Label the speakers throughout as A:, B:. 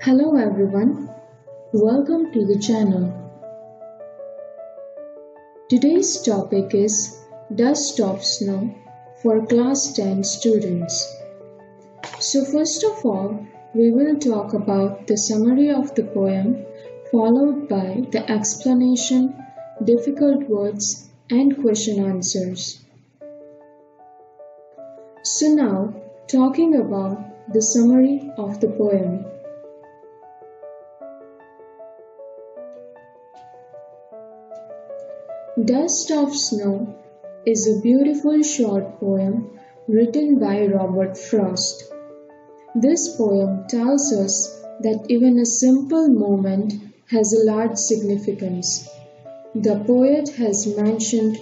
A: Hello everyone, welcome to the channel. Today's topic is Dust of Snow for class 10 students. So first of all, we will talk about the summary of the poem followed by the explanation, difficult words and question answers. So now, talking about the summary of the poem. Dust of Snow is a beautiful short poem written by Robert Frost. This poem tells us that even a simple moment has a large significance. The poet has mentioned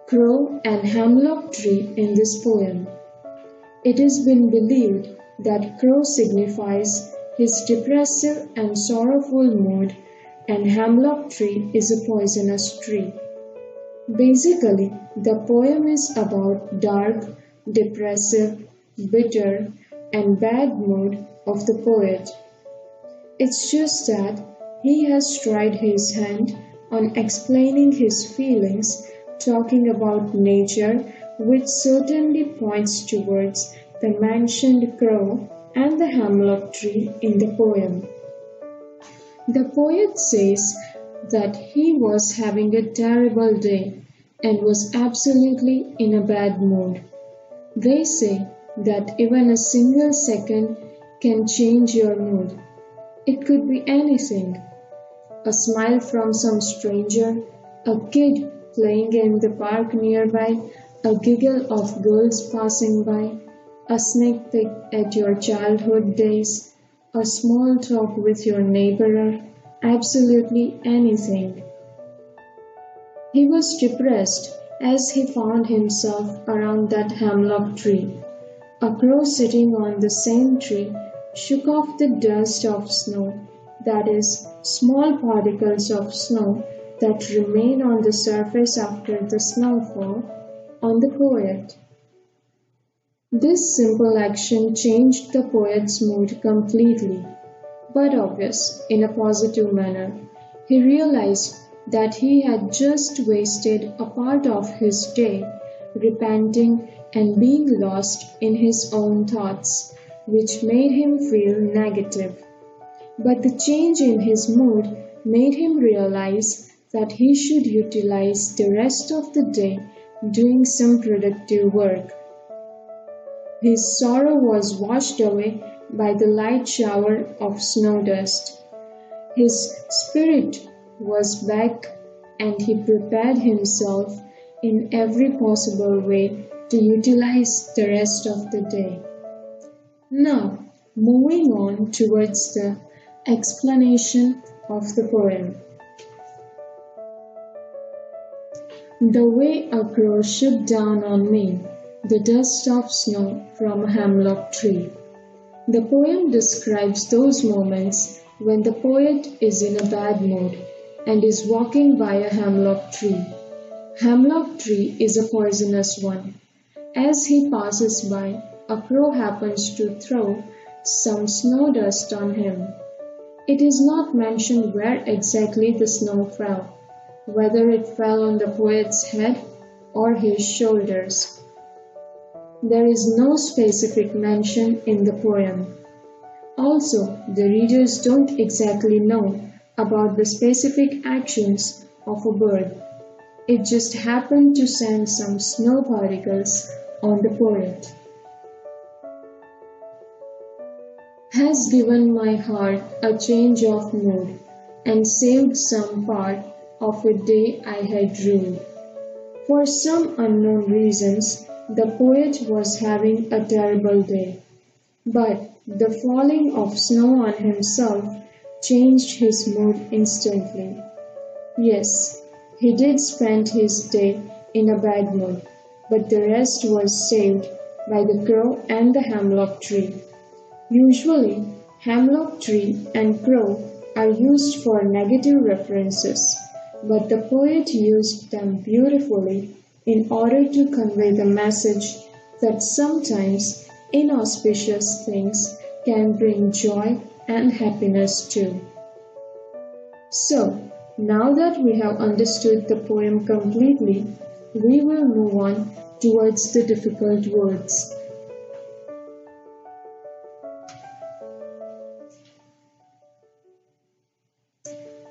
A: crow and hemlock tree in this poem. It has been believed that crow signifies his depressive and sorrowful mood, and hemlock tree is a poisonous tree. Basically, the poem is about dark, depressive, bitter, and bad mood of the poet. It's just that he has tried his hand on explaining his feelings, talking about nature, which certainly points towards the mentioned crow and the hemlock tree in the poem. The poet says that he was having a terrible day and was absolutely in a bad mood. They say that even a single second can change your mood. It could be anything. A smile from some stranger, a kid playing in the park nearby, a giggle of girls passing by, a sneak peek at your childhood days, a small talk with your neighbor, absolutely anything. He was depressed as he found himself around that hemlock tree. A crow sitting on the same tree shook off the dust of snow, that is, small particles of snow that remain on the surface after the snowfall, on the poet. This simple action changed the poet's mood completely, but obvious in a positive manner. He realized that he had just wasted a part of his day repenting and being lost in his own thoughts, which made him feel negative. But the change in his mood made him realize that he should utilize the rest of the day doing some productive work. His sorrow was washed away by the light shower of snow dust. His spirit was back and he prepared himself in every possible way to utilize the rest of the day. Now, moving on towards the explanation of the poem. The way a crow shook down on me, the dust of snow from a hemlock tree. The poem describes those moments when the poet is in a bad mood and is walking by a hemlock tree. Hemlock tree is a poisonous one. As he passes by, a crow happens to throw some snow dust on him. It is not mentioned where exactly the snow fell, whether it fell on the poet's head or his shoulders. There is no specific mention in the poem. Also, the readers don't exactly know about the specific actions of a bird. It just happened to send some snow particles on the poet. Has given my heart a change of mood and saved some part of a day I had ruined. For some unknown reasons, the poet was having a terrible day, but the falling of snow on himself changed his mood instantly. Yes, he did spend his day in a bad mood, but the rest was saved by the crow and the hemlock tree. Usually, hemlock tree and crow are used for negative references, but the poet used them beautifully in order to convey the message that sometimes inauspicious things can bring joy and happiness too. So, now that we have understood the poem completely, we will move on towards the difficult words.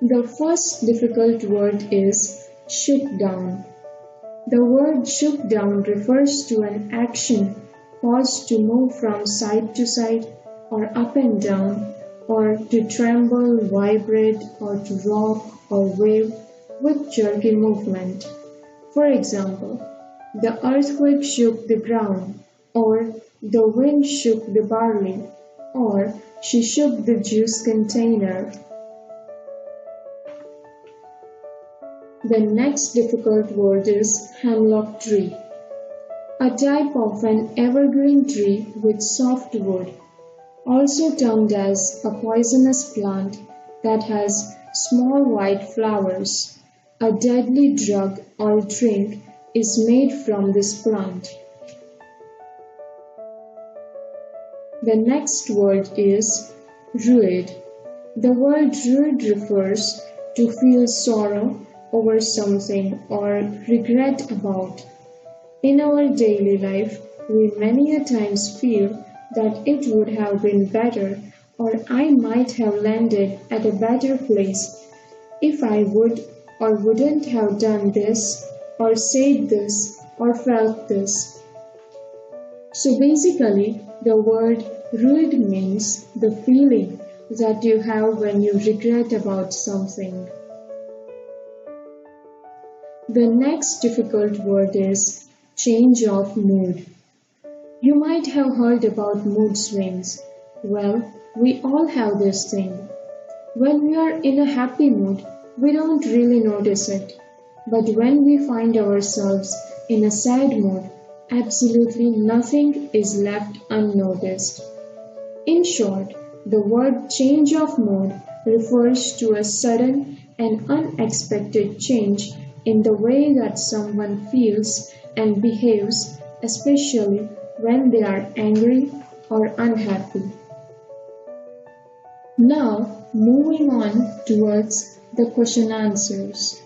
A: The first difficult word is shook down. The word shook down refers to an action caused to move from side to side or up and down, or to tremble, vibrate, or to rock or wave with jerky movement. For example, the earthquake shook the ground, or the wind shook the barley, or she shook the juice container. The next difficult word is hemlock tree, a type of an evergreen tree with soft wood, also termed as a poisonous plant that has small white flowers. A deadly drug or drink is made from this plant. The next word is rued. The word rued refers to feel sorrow over something or regret about. In our daily life, we many a times feel that it would have been better, or I might have landed at a better place if I would or wouldn't have done this, or said this, or felt this. So basically, the word rued means the feeling that you have when you regret about something. The next difficult word is change of mood. You might have heard about mood swings. Well, we all have this thing. When we are in a happy mood, we don't really notice it. But when we find ourselves in a sad mood, absolutely nothing is left unnoticed. In short, the word change of mood refers to a sudden and unexpected change in the way that someone feels and behaves, especially when they are angry or unhappy. Now, moving on towards the question answers.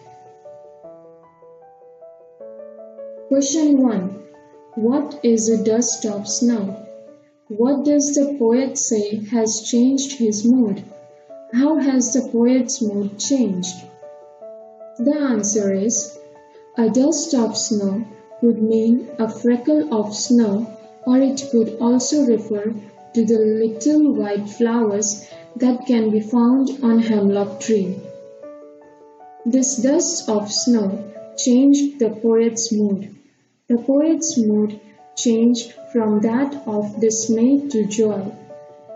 A: Question 1. What is a dust of snow? What does the poet say has changed his mood? How has the poet's mood changed? The answer is, a dust of snow could mean a freckle of snow, or it could also refer to the little white flowers that can be found on hemlock tree. This dust of snow changed the poet's mood. The poet's mood changed from that of dismay to joy.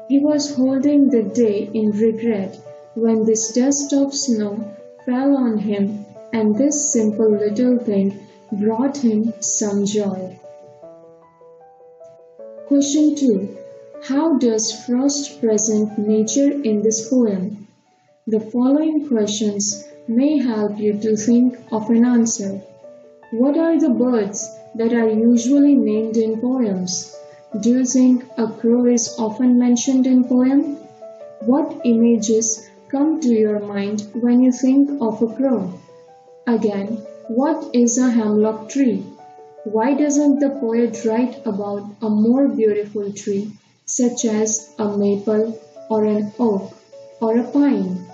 A: He was holding the day in regret when this dust of snow fell on him, and this simple little thing brought him some joy. Question 2. How does frost present nature in this poem? The following questions may help you to think of an answer. What are the birds that are usually named in poems? Do you think a crow is often mentioned in poem? What images come to your mind when you think of a crow? Again, what is a hemlock tree? Why doesn't the poet write about a more beautiful tree, such as a maple or an oak or a pine?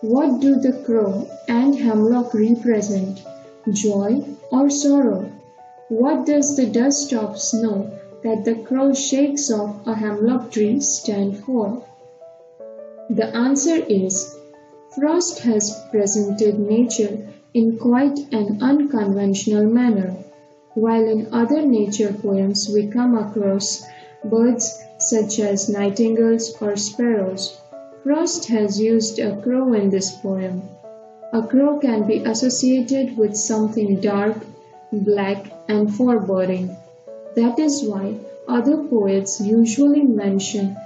A: What do the crow and hemlock represent, joy or sorrow? What does the dust of snow that the crow shakes off a hemlock tree stand for? The answer is, frost has presented nature in quite an unconventional manner. While in other nature poems we come across birds such as nightingales or sparrows, Frost has used a crow in this poem. A crow can be associated with something dark, black, and foreboding. That is why other poets usually mention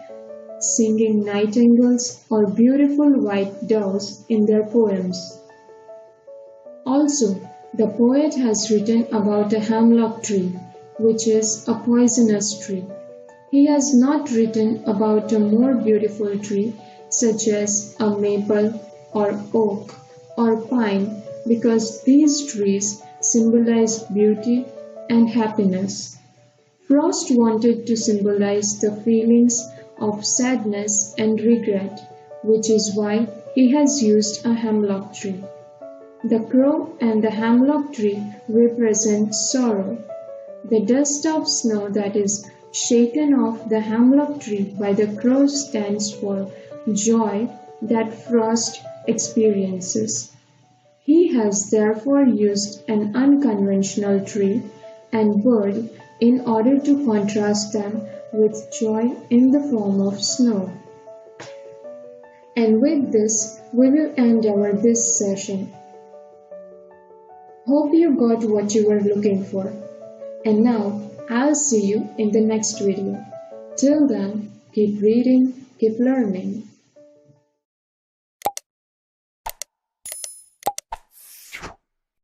A: singing nightingales or beautiful white doves in their poems. Also, the poet has written about a hemlock tree, which is a poisonous tree. He has not written about a more beautiful tree, such as a maple or oak or pine, because these trees symbolize beauty and happiness. Frost wanted to symbolize the feelings of sadness and regret, which is why he has used a hemlock tree. The crow and the hemlock tree represent sorrow. The dust of snow that is shaken off the hemlock tree by the crow stands for joy that Frost experiences. He has therefore used an unconventional tree and bird in order to contrast them with joy in the form of snow. And with this, we will end our this session. Hope you got what you were looking for. And now, I'll see you in the next video. Till then, keep reading, keep learning.